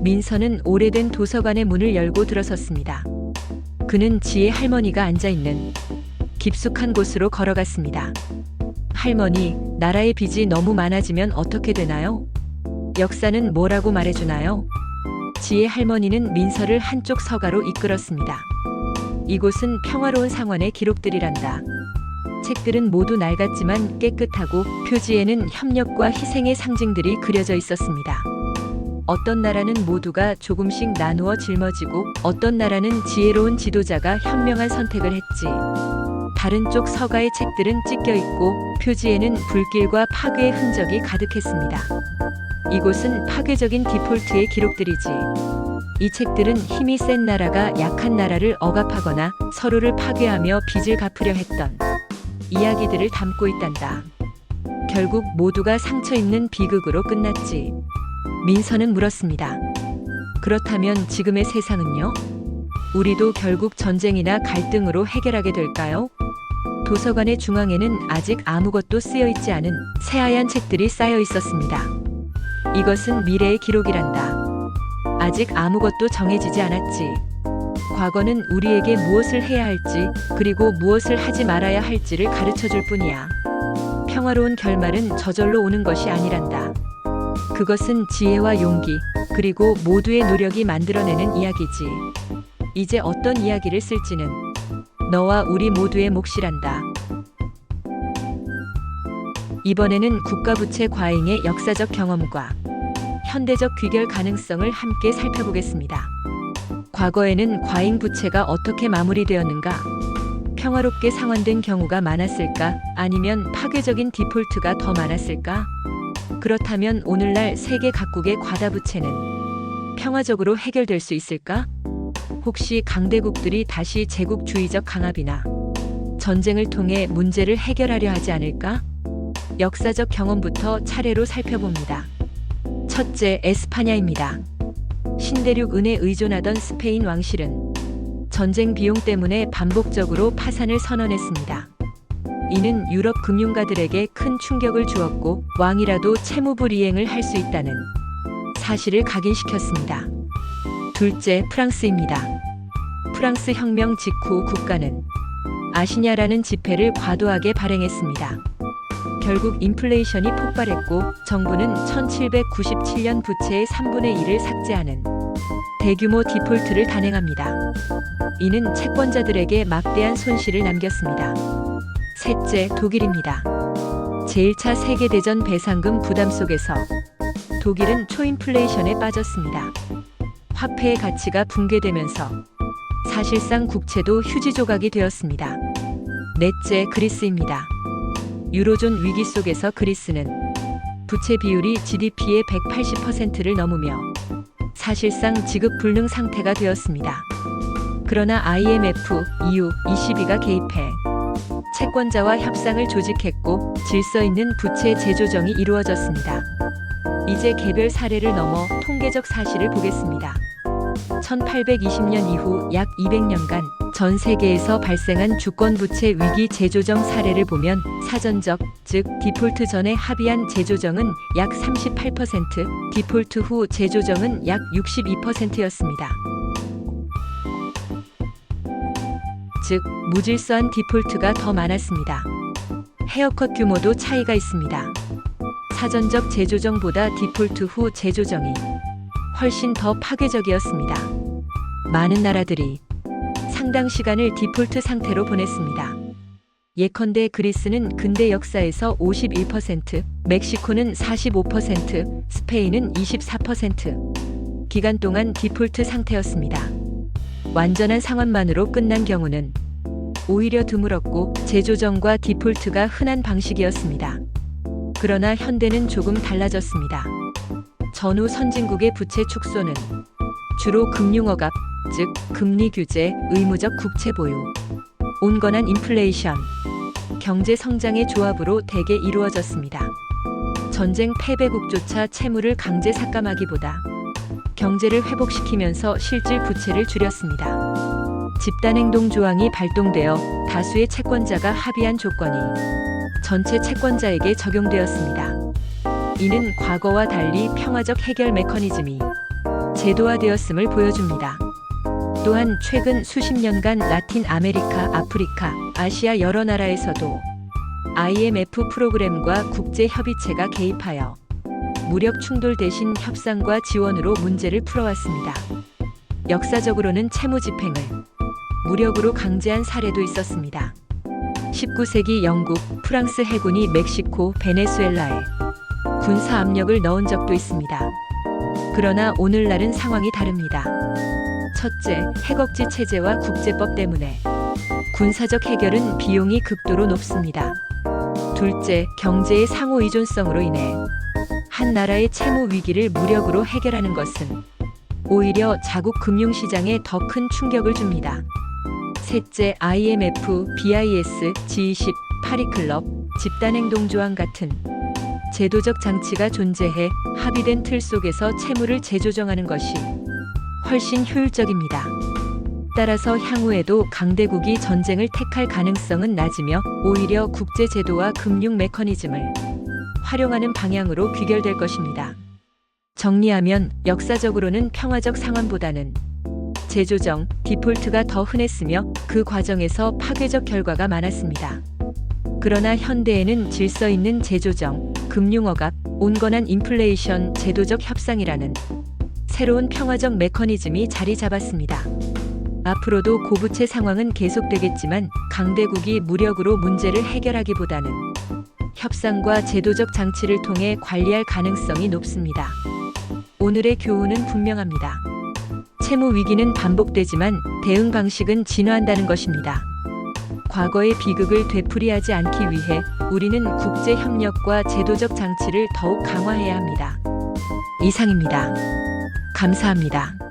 민서는 오래된 도서관의 문을 열고 들어섰습니다. 그는 지혜 할머니가 앉아있는 깊숙한 곳으로 걸어갔습니다. 할머니, 나라의 빚이 너무 많아지면 어떻게 되나요? 역사는 뭐라고 말해주나요? 지혜 할머니는 민서를 한쪽 서가로 이끌었습니다. 이곳은 평화로운 상원의 기록들이란다. 책들은 모두 낡았지만 깨끗하고 표지에는 협력과 희생의 상징들이 그려져 있었습니다. 어떤 나라는 모두가 조금씩 나누어 짊어지고 어떤 나라는 지혜로운 지도자가 현명한 선택을 했지. 다른 쪽 서가의 책들은 찢겨 있고 표지에는 불길과 파괴의 흔적이 가득했습니다. 이곳은 파괴적인 디폴트의 기록들이지. 이 책들은 힘이 센 나라가 약한 나라를 억압하거나 서로를 파괴하며 빚을 갚으려 했던 이야기들을 담고 있단다. 결국 모두가 상처 입는 비극으로 끝났지. 민서는 물었습니다. 그렇다면 지금의 세상은요? 우리도 결국 전쟁이나 갈등으로 해결하게 될까요? 도서관의 중앙에는 아직 아무것도 쓰여 있지 않은 새하얀 책들이 쌓여 있었습니다. 이것은 미래의 기록이란다. 아직 아무것도 정해지지 않았지. 과거는 우리에게 무엇을 해야 할지, 그리고 무엇을 하지 말아야 할지를 가르쳐 줄 뿐이야. 평화로운 결말은 저절로 오는 것이 아니란다. 그것은 지혜와 용기, 그리고 모두의 노력이 만들어내는 이야기지. 이제 어떤 이야기를 쓸지는 너와 우리 모두의 몫이란다. 이번에는 국가부채 과잉의 역사적 경험과 현대적 귀결 가능성을 함께 살펴보겠습니다. 과거에는 과잉 부채가 어떻게 마무리되었는가? 평화롭게 상환된 경우가 많았을까? 아니면 파괴적인 디폴트가 더 많았을까? 그렇다면 오늘날 세계 각국의 과다부채는 평화적으로 해결될 수 있을까? 혹시 강대국들이 다시 제국주의적 강압이나 전쟁을 통해 문제를 해결하려 하지 않을까? 역사적 경험부터 차례로 살펴봅니다. 첫째, 에스파냐입니다. 신대륙 은에 의존하던 스페인 왕실은 전쟁 비용 때문에 반복적으로 파산을 선언했습니다. 이는 유럽 금융가들에게 큰 충격을 주었고 왕이라도 채무불이행을 할 수 있다는 사실을 각인시켰습니다. 둘째, 프랑스입니다. 프랑스 혁명 직후 국가는 아시냐라는 지폐를 과도하게 발행했습니다. 결국 인플레이션이 폭발했고 정부는 1797년 부채의 3분의 1을 삭제하는 대규모 디폴트를 단행합니다. 이는 채권자들에게 막대한 손실을 남겼습니다. 셋째, 독일입니다. 제1차 세계대전 배상금 부담 속에서 독일은 초인플레이션에 빠졌습니다. 화폐의 가치가 붕괴되면서 사실상 국채도 휴지 조각이 되었습니다. 넷째, 그리스입니다. 유로존 위기 속에서 그리스는 부채 비율이 GDP의 180%를 넘으며 사실상 지급불능 상태가 되었습니다. 그러나 IMF, EU, ECB가 개입해 채권자와 협상을 조직했고 질서 있는 부채 재조정이 이루어졌습니다. 이제 개별 사례를 넘어 통계적 사실을 보겠습니다. 1820년 이후 약 200년간 전 세계에서 발생한 주권부채 위기 재조정 사례를 보면 사전적, 즉 디폴트 전에 합의한 재조정은 약 38%, 디폴트 후 재조정은 약 62%였습니다. 즉, 무질서한 디폴트가 더 많았습니다. 헤어컷 규모도 차이가 있습니다. 사전적 재조정보다 디폴트 후 재조정이 훨씬 더 파괴적이었습니다. 많은 나라들이 상당 시간을 디폴트 상태로 보냈습니다. 예컨대 그리스는 근대 역사에서 51%, 멕시코는 45%, 스페인은 24% 기간 동안 디폴트 상태였습니다. 완전한 상환만으로 끝난 경우는 오히려 드물었고 재조정과 디폴트가 흔한 방식이었습니다. 그러나 현대는 조금 달라졌습니다. 전후 선진국의 부채 축소는 주로 금융억압, 즉 금리 규제, 의무적 국채 보유, 온건한 인플레이션, 경제 성장의 조합으로 대개 이루어졌습니다. 전쟁 패배국조차 채무를 강제 삭감하기보다 경제를 회복시키면서 실질 부채를 줄였습니다. 집단행동 조항이 발동되어 다수의 채권자가 합의한 조건이 전체 채권자에게 적용되었습니다. 이는 과거와 달리 평화적 해결 메커니즘이 제도화되었음을 보여줍니다. 또한 최근 수십 년간 라틴 아메리카, 아프리카, 아시아 여러 나라에서도 IMF 프로그램과 국제협의체가 개입하여 무력 충돌 대신 협상과 지원으로 문제를 풀어왔습니다. 역사적으로는 채무 집행을 무력으로 강제한 사례도 있었습니다. 19세기 영국, 프랑스 해군이 멕시코, 베네수엘라에 군사 압력을 넣은 적도 있습니다. 그러나 오늘날은 상황이 다릅니다. 첫째, 핵억지 체제와 국제법 때문에 군사적 해결은 비용이 극도로 높습니다. 둘째, 경제의 상호 의존성으로 인해 한 나라의 채무 위기를 무력으로 해결하는 것은 오히려 자국 금융시장에 더 큰 충격을 줍니다. 셋째, IMF, BIS, G20, 파리클럽, 집단행동조항 같은 제도적 장치가 존재해 합의된 틀 속에서 채무를 재조정하는 것이 훨씬 효율적입니다. 따라서 향후에도 강대국이 전쟁을 택할 가능성은 낮으며 오히려 국제제도와 금융 메커니즘을 활용하는 방향으로 귀결될 것입니다. 정리하면 역사적으로는 평화적 상황보다는 재조정, 디폴트가 더 흔했으며 그 과정에서 파괴적 결과가 많았습니다. 그러나 현대에는 질서 있는 재조정, 금융억압, 온건한 인플레이션, 제도적 협상이라는 새로운 평화적 메커니즘이 자리 잡았습니다. 앞으로도 고부채 상황은 계속되겠지만 강대국이 무력으로 문제를 해결하기보다는 협상과 제도적 장치를 통해 관리할 가능성이 높습니다. 오늘의 교훈은 분명합니다. 채무 위기는 반복되지만 대응 방식은 진화한다는 것입니다. 과거의 비극을 되풀이하지 않기 위해 우리는 국제 협력과 제도적 장치를 더욱 강화해야 합니다. 이상입니다. 감사합니다.